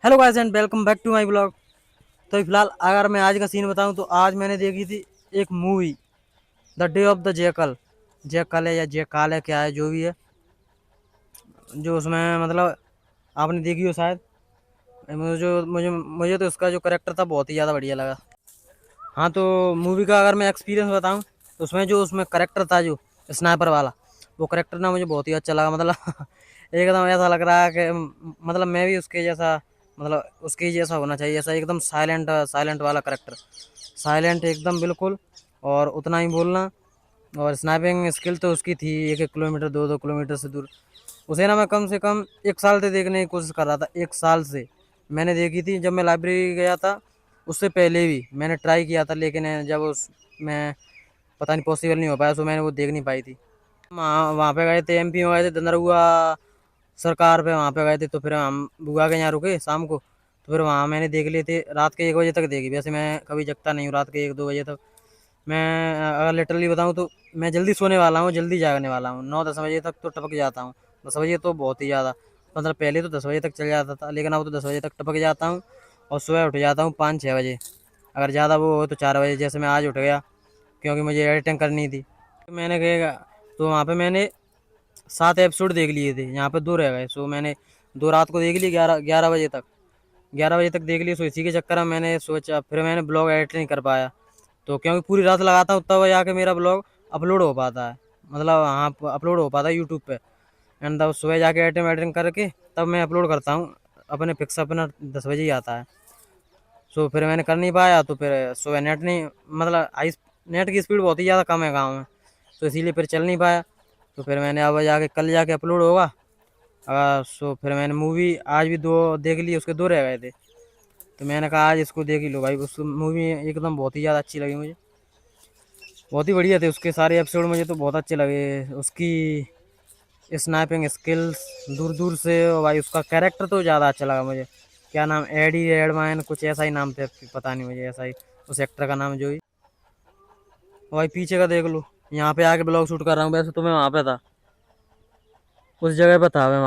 Hello guys and welcome back to my blog. तो फिलहाल अगर मैं आज का सीन बताऊं तो आज मैंने देखी थी एक movie the day of the jackal. Jackal है या जैकाल है, क्या है जो भी है, जो उसमें मतलब आपने देखी हो शायद। मुझे तो उसका जो करेक्टर था बहुत ही ज़्यादा बढ़िया लगा। हाँ, तो मूवी का अगर मैं एक्सपीरियंस बताऊं तो उसमें करेक्टर था जो स्नाइपर वाला, वो करेक्टर ना मुझे बहुत ही अच्छा लगा। मतलब एकदम ऐसा लग रहा है कि मतलब मैं भी उसके जैसा, मतलब उसके जैसा होना चाहिए। ऐसा एकदम साइलेंट साइलेंट वाला करेक्टर, साइलेंट एकदम बिल्कुल, और उतना ही बोलना। और स्नाइपिंग स्किल तो उसकी थी 1-1 किलोमीटर 2-2 किलोमीटर से दूर। उसे ना मैं कम से कम 1 साल से देखने की कोशिश कर रहा था। 1 साल से मैंने देखी थी जब मैं लाइब्रेरी गया था। उससे पहले भी मैंने ट्राई किया था, लेकिन जब उस मैं पता नहीं पॉसिबल नहीं हो पाया, तो मैंने वो देख नहीं पाई थी। वहाँ पे गए थे, एमपी में गए थे, धंधरुआ सरकार पे वहाँ पे गए थे। तो फिर हम बुआ के यहाँ रुके शाम को, तो फिर वहाँ मैंने देख लिए थे। रात के 1 बजे तक देखी। वैसे मैं कभी जगता नहीं हूँ रात के 1-2 बजे तक। मैं अगर लिटरली बताऊँ तो मैं जल्दी सोने वाला हूँ, जल्दी जागने वाला हूँ। 9-10 बजे तक तो टपक जाता हूँ। 10 बजे तो बहुत ही ज़्यादा, मतलब पहले तो 10 बजे तक चल जाता था, लेकिन अब तो 10 बजे तक टपक जाता हूँ। और सुबह उठ जाता हूँ 5-6 बजे। अगर ज़्यादा वो हो तो 4 बजे, जैसे मैं आज उठ गया क्योंकि मुझे एडिटिंग करनी थी। तो मैंने कहेगा, तो वहाँ पे मैंने 7 एपिसोड देख लिए थे, यहाँ पे 2 रह गए। सो मैंने 2 रात को देख ली, 11-11 बजे तक, 11 बजे तक देख ली। सो इसी के चक्कर में मैंने सोचा, फिर मैंने ब्लॉग एडिट नहीं कर पाया। तो क्योंकि पूरी रात लगाता हूँ तब जाके मेरा ब्लॉग अपलोड हो पाता है, मतलब हाँ अपलोड हो पाता है यूट्यूब पे। एंड तब सुबह जाके एडिटिंग वेडिटिंग करके तब मैं अपलोड करता हूँ। अपने फिक्स अपना 10 बजे ही आता है। सो फिर मैंने कर नहीं पाया, तो फिर सुबह नेट नहीं, मतलब आई नेट की स्पीड बहुत ही ज़्यादा कम है गाँव में, तो इसीलिए फिर चल नहीं पाया। तो फिर मैंने अब जाके कल जाके अपलोड होगा। सो फिर मैंने मूवी आज भी 2 देख ली, उसके 2 रह गए थे। तो मैंने कहा आज इसको देख ही लो भाई। उस मूवी एकदम बहुत ही ज़्यादा अच्छी लगी मुझे, बहुत ही बढ़िया थे उसके सारे एपिसोड। मुझे तो बहुत अच्छे लगे उसकी स्नाइपिंग स्किल्स दूर दूर से। और भाई उसका कैरेक्टर तो ज़्यादा अच्छा लगा मुझे। क्या नाम, एडी रेडमैन कुछ ऐसा ही नाम थे, पता नहीं मुझे, ऐसा ही उस एक्टर का नाम जो ही। भाई पीछे का देख लो, यहाँ पे आके ब्लॉग शूट कर रहा हूँ। वैसे तो मैं वहाँ पे था, उस जगह पे था मैं,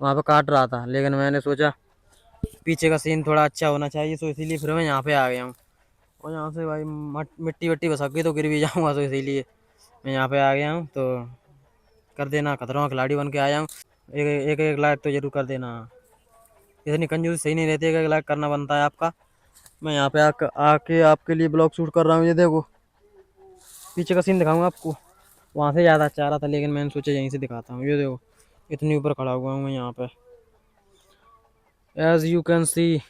वहाँ पे काट रहा था, लेकिन मैंने सोचा पीछे का सीन थोड़ा अच्छा होना चाहिए, तो इसीलिए फिर मैं यहाँ पे आ गया हूँ। और यहाँ से भाई मिट्टी वट्टी बसक गई तो गिर भी जाऊँगा, तो इसीलिए मैं यहाँ पे आ गया हूँ। तो कर देना, खतरनाक खिलाड़ी बन के आया हूँ। एक लाइक तो जरूर कर देना। इतनी कंजूसी सही नहीं रहती है, एक लाइक करना बनता है आपका। मैं यहाँ पे आके आपके लिए ब्लॉग शूट कर रहा हूँ। ये देखो पीछे का सीन दिखाऊंगा आपको। वहाँ से ज़्यादा अच्छा आ रहा था, लेकिन मैंने सोचा यहीं से दिखाता हूँ। ये देखो इतनी ऊपर खड़ा हुआ हूँ मैं यहाँ पे। As you can see,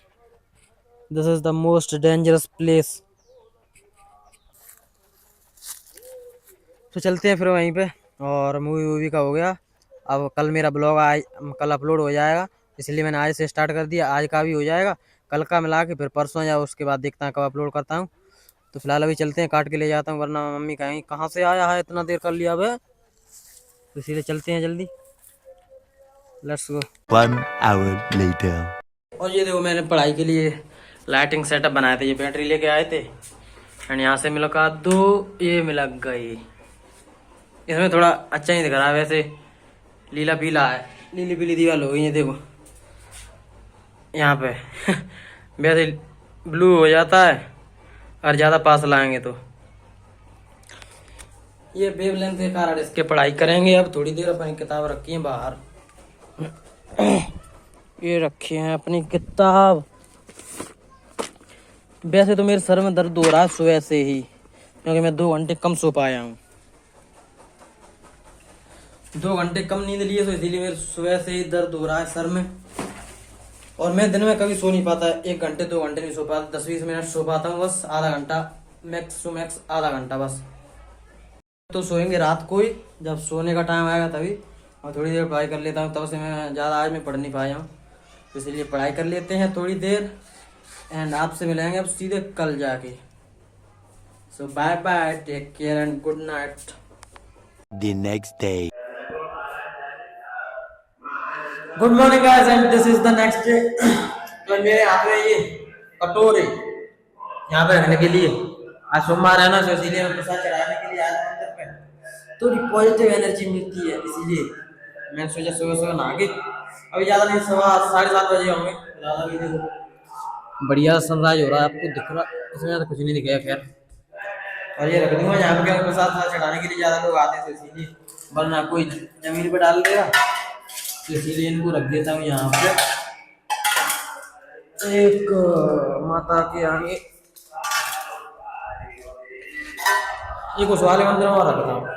this is the most dangerous place. तो चलते हैं फिर वहीं पे। और मूवी वूवी का हो गया। अब कल मेरा ब्लॉग कल अपलोड हो जाएगा, इसलिए मैंने आज से स्टार्ट कर दिया। आज का भी हो जाएगा, कल का मिला के फिर परसों या उसके बाद देखता हैं कब अपलोड करता हूँ। तो फिलहाल अभी चलते हैं, काट के ले जाता हूँ, वरना मम्मी कहेंगी कहाँ से आया है, इतना देर कर लिया अब। तो इसीलिए चलते हैं जल्दी, लेट्स गो। 1 hour later. और ये देखो मैंने पढ़ाई के लिए लाइटिंग सेटअप बनाए थे, ये बैटरी लेके आए थे। एंड यहाँ से मिला का 2, ये मिला गई। इसमें थोड़ा अच्छा नहीं दिख रहा है वैसे, लीला पीला है, लीली पीली दीवार हो गई है देखो यहाँ पे। वैसे ब्लू हो जाता है और ज़्यादा पास लाएंगे तो। ये वेवलेंथ के कारण इसके पढ़ाई करेंगे। अब थोड़ी देर अपनी किताब रखी है बाहर। ये रखी है अपनी किताब। वैसे तो मेरे सर में दर्द हो रहा है सुबह से ही, क्योंकि मैं 2 घंटे कम सो पाया हूँ। 2 घंटे कम नींद लिए, तो इसीलिए मेरे सुबह से ही दर्द हो रहा है सर में। और मैं दिन में कभी सो नहीं पाता, 1 घंटे 2 घंटे नहीं सो पाता, 10-20 मिनट सो पाता हूँ बस, आधा घंटा मैक्स टू मैक्स, आधा घंटा बस। तो सोएंगे रात को ही, जब सोने का टाइम आएगा तभी। और थोड़ी देर पढ़ाई कर लेता हूँ, तब से मैं ज़्यादा आज मैं पढ़ नहीं पाया हूँ, तो इसलिए पढ़ाई कर लेते हैं थोड़ी देर। एंड आपसे मिलेंगे अब सीधे कल जाके। So bye bye, take care and good night. The next day. Good morning guys and this is the next day. तो मेरे हाथ में ये कटोरे यहाँ पे रखने के लिए, आज सोमवार है ना, तो इसीलिए मैं प्रसाद चढ़ाने के लिए आज मंदिर पे थोड़ी पॉजिटिव एनर्जी मिलती है, इसीलिए मैंने सोचा सुबह सुबह नहा के, अभी ज़्यादा नहीं, 7:30 बजे होंगे, ज़्यादा भी देखो बढ़िया सनराइज हो रहा है, आपको दिख रहा, इसमें तो कुछ नहीं दिखेगा खैर। और ये रख दूंगा यहाँ पे, क्या प्रसाद वसाद चढ़ाने के लिए ज़्यादा लोग आते हैं तो इसीलिए, वरना कोई जमीन पे डाल देगा, तो इसीलिए इनको रख देता हूँ यहाँ पे। एक माता के आगे एक उस वाले मंदिर में रखता हूँ।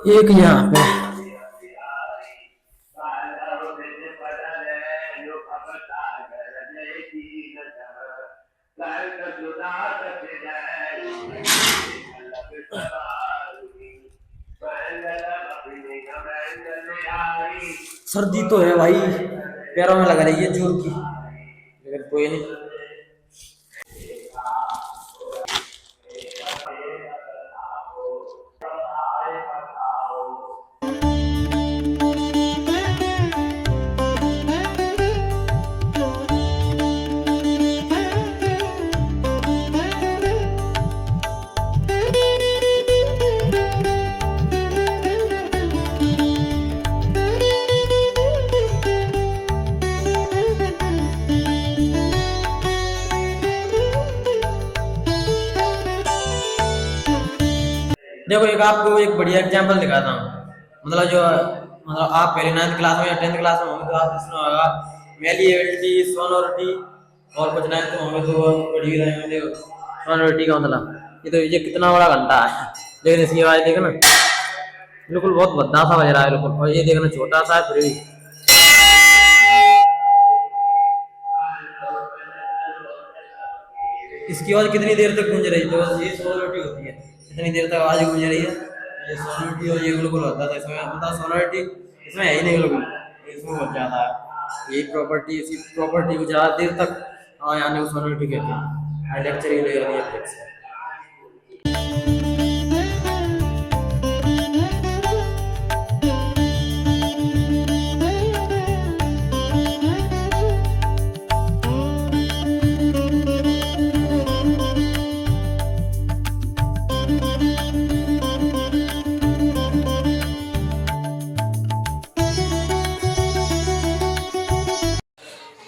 एक यहाँ पे सर्दी तो है भाई, पैरों में लग रही है जोर की, लेकिन कोई नहीं। देखो एक आपको एक बढ़िया एग्जांपल दिखाता हूँ, मतलब जो मतलब आप पहले 9th क्लास में या 10th क्लास में होंगे तो आप इसमें होगा मेलिएबिलिटी, सोनोरिटी, और कुछ 9th में होंगे तो पढ़ी रहे होंगे सोनोरिटी का मतलब। ये कितना बड़ा घंटा है, लेकिन इसकी आवाज देखो ना, बिल्कुल बहुत भद्दा सा बज रहा है बिल्कुल। और ये देखना छोटा सा है फिर भी, इसकी आवाज कितनी देर तक गूंज रही है, बस ये सोनोरिटी होती है, इतनी देर तक आवाज गूंज रही है, ये सोनोरिटी। और ये बिल्कुल होता था इसमें, मतलब सोनोरिटी इसमें है ही नहीं बिल्कुल, इसमें बहुत ज़्यादा है। यही प्रॉपर्टी, इसी प्रॉपर्टी को ज़्यादा देर तक आने को सोनोरिटी कहते हैं। लेक्चर ही ले रही है।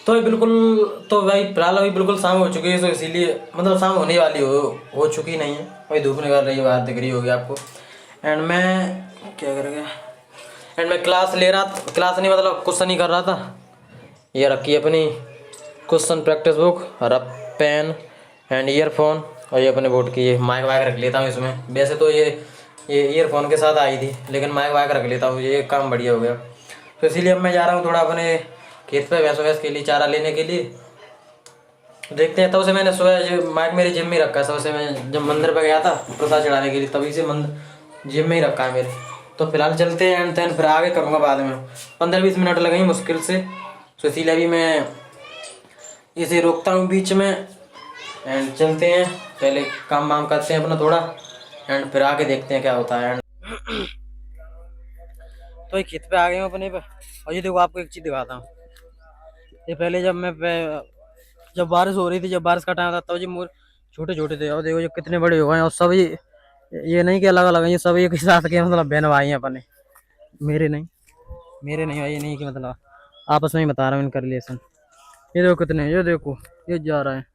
तो ये बिल्कुल, तो भाई फिलहाल अभी बिल्कुल शाम हो चुकी है, तो इसीलिए मतलब शाम होने वाली हो चुकी नहीं है, अभी धूप निकल रही है बाहर, दिख रही होगी आपको। एंड मैं क्या करेंगे, एंड मैं क्लास ले रहा था, क्लास नहीं मतलब क्वेश्चन ही कर रहा था। ये रखी है अपनी क्वेश्चन प्रैक्टिस बुक, और पेन एंड ईयरफोन, और ये अपने बोर्ड की ये माइक वाइक रख लेता हूँ इसमें। वैसे तो ये ईयरफोन के साथ आई थी, लेकिन माइक वाइक रख लेता हूँ, ये काम बढ़िया हो गया। तो इसीलिए अब मैं जा रहा हूँ थोड़ा अपने खेत पे भैंस के लिए चारा लेने के लिए, देखते हैं। तब से मैंने सुबह माइक मेरे जिम में रखा है, सबसे मैं जब मंदिर पे गया था प्रसाद चढ़ाने के लिए, तभी से जिम में ही रखा है मेरे। तो फिलहाल चलते हैं, एंड देन फिर आगे करूँगा बाद में। 15-20 मिनट लगेंगे मुश्किल से, तो इसीलिए अभी मैं इसे रोकता हूँ बीच में, एंड चलते हैं, पहले काम वाम करते हैं अपना थोड़ा, एंड फिर आगे देखते हैं क्या होता है। तो ये खेत पे आ गए हम अपने पे, और ये देखो आपको एक चीज़ दिखाता हूँ। ये पहले जब बारिश हो रही थी, जब बारिश का टाइम था, तब ये मोर छोटे छोटे थे, और देखो ये कितने बड़े हो गए। और सब ये नहीं कि अलग अलग हैं, ये सब एक ही साथ के मतलब बहन भाई हैं अपने, मेरे नहीं भाई, ये नहीं कि मतलब आपस में ही बता रहा हूँ इनका रिलेशन। ये देखो कितने, ये देखो ये जा रहा है,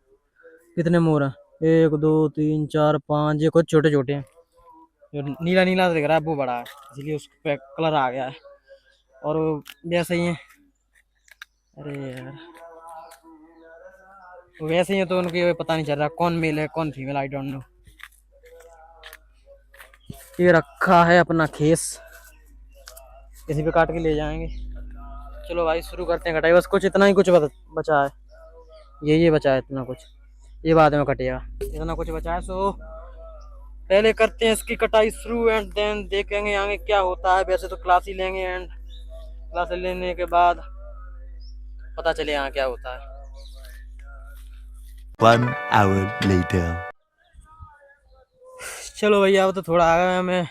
कितने मोर हैं, 1 2 3 4 5, ये कुछ छोटे छोटे हैं, जो नीला नीला दिख रहा है वो बड़ा है, इसलिए उस पर कलर आ गया है। और वैसे ही है, अरे यार वैसे ही है, तो उनके पता नहीं चल रहा कौन मेल है कौन फीमेल, आई डोंट नो। ये रखा है अपना खेस, इसी पे काट के ले जाएंगे। चलो भाई शुरू करते हैं कटाई, बस कुछ इतना ही कुछ बचा है, ये बचा है इतना कुछ, ये बाद में कटेगा, इतना कुछ बचा है। सो पहले करते हैं इसकी कटाई शुरू, एंड देन देखेंगे आगे क्या होता है। वैसे तो क्लास ही लेंगे, एंड क्लास लेने के बाद पता चले यहाँ क्या होता है। 1 hour later. चलो भैया अब तो थोड़ा आ गया मैं,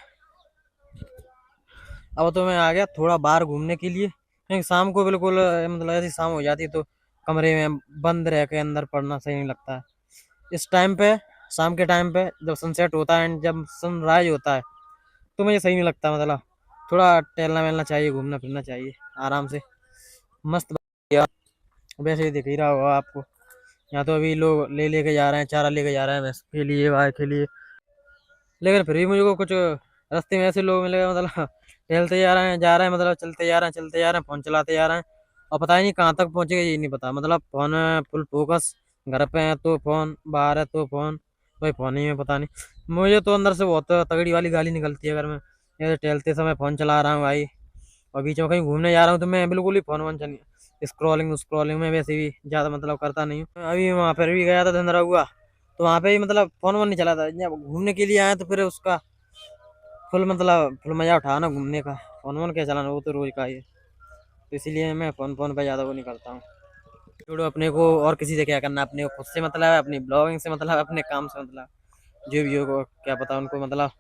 अब तो मैं आ गया थोड़ा बाहर घूमने के लिए, क्योंकि शाम को बिल्कुल मतलब ऐसी शाम हो जाती है तो कमरे में बंद रह के अंदर पढ़ना सही नहीं लगता है। इस टाइम पे शाम के टाइम पे जब सनसेट होता है एंड जब सनराइज होता है तो मुझे सही नहीं लगता। मतलब थोड़ा टहलना वहलना चाहिए, घूमना फिरना चाहिए आराम से, मस्त बढ़िया। वैसे ही दिख ही रहा होगा आपको, यहाँ तो अभी लोग लेके जा रहे हैं, चारा लेके जा रहे हैं भैंस के लिए, गाय के लिए। लेकिन फिर भी मुझे को कुछ रास्ते में ऐसे लोग मिले, मतलब टहलते जा रहे हैं, मतलब चलते जा रहे हैं, फोन चलाते जा रहे हैं और पता ही नहीं कहाँ तक पहुंचेगा ये नहीं पता। मतलब फोन में फुल फोकस, घर पे है तो फोन, बाहर है तो फोन, कोई फोन ही में पता नहीं। मुझे तो अंदर से बहुत तगड़ी वाली गाली निकलती है अगर मैं ऐसे टहलते समय फोन चला रहा हूँ भाई। और बीच में कहीं घूमने जा रहा हूँ तो मैं बिल्कुल ही फोन वोन चल, स्क्रॉलिंग में वैसे भी ज़्यादा मतलब करता नहीं हूँ। अभी वहाँ पर भी गया था धंधरा हुआ, तो वहाँ पे ही मतलब फोन वोन नहीं चलाता। जब घूमने के लिए आए तो फिर उसका फुल मजा उठाना घूमने का, फोन वोन क्या चलाना, वो तो रोज का ही है। तो इसीलिए मैं फोन पे ज़्यादा वो नहीं करता हूँ। छोड़ो, अपने को और किसी से क्या करना, अपने को खुद से मतलब है, अपनी ब्लॉगिंग से मतलब है, अपने काम से मतलब, जो भी हो क्या पता उनको मतलब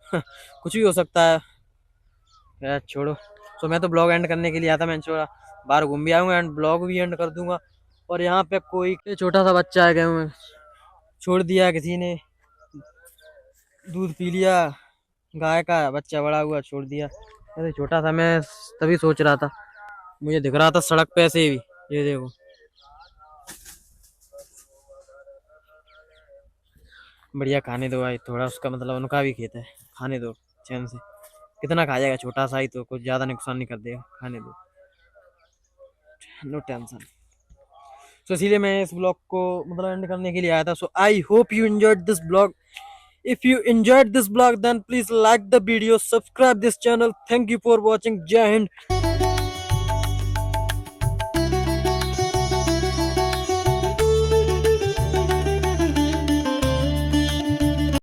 कुछ भी हो सकता है यार, छोड़ो। तो मैं तो ब्लॉग एंड करने के लिए आता, मैं छोड़ा बाहर घूम भी आऊँगा एंड ब्लॉग भी एंड कर दूंगा। और यहाँ पे कोई छोटा सा बच्चा है, गए छोड़ दिया किसी ने, दूध पी लिया, गाय का बच्चा बड़ा हुआ छोड़ दिया। अरे छोटा था मैं, तभी सोच रहा था, मुझे दिख रहा था सड़क पे ऐसे ही, ये देखो बढ़िया। खाने दो भाई थोड़ा, उसका मतलब उनका भी खेत है, खाने दो चैन से। कितना खा जाएगा, छोटा सा ही तो, कुछ ज्यादा नुकसान नहीं कर देगा, खाने दो, नो टेंशन। तो इसीलिए मैं इस ब्लॉग को मतलब एंड करने के लिए आया था। So I hope you enjoyed this blog. If you enjoyed this blog, then please like the video, subscribe this channel. Thank you for watching. Jai Hind.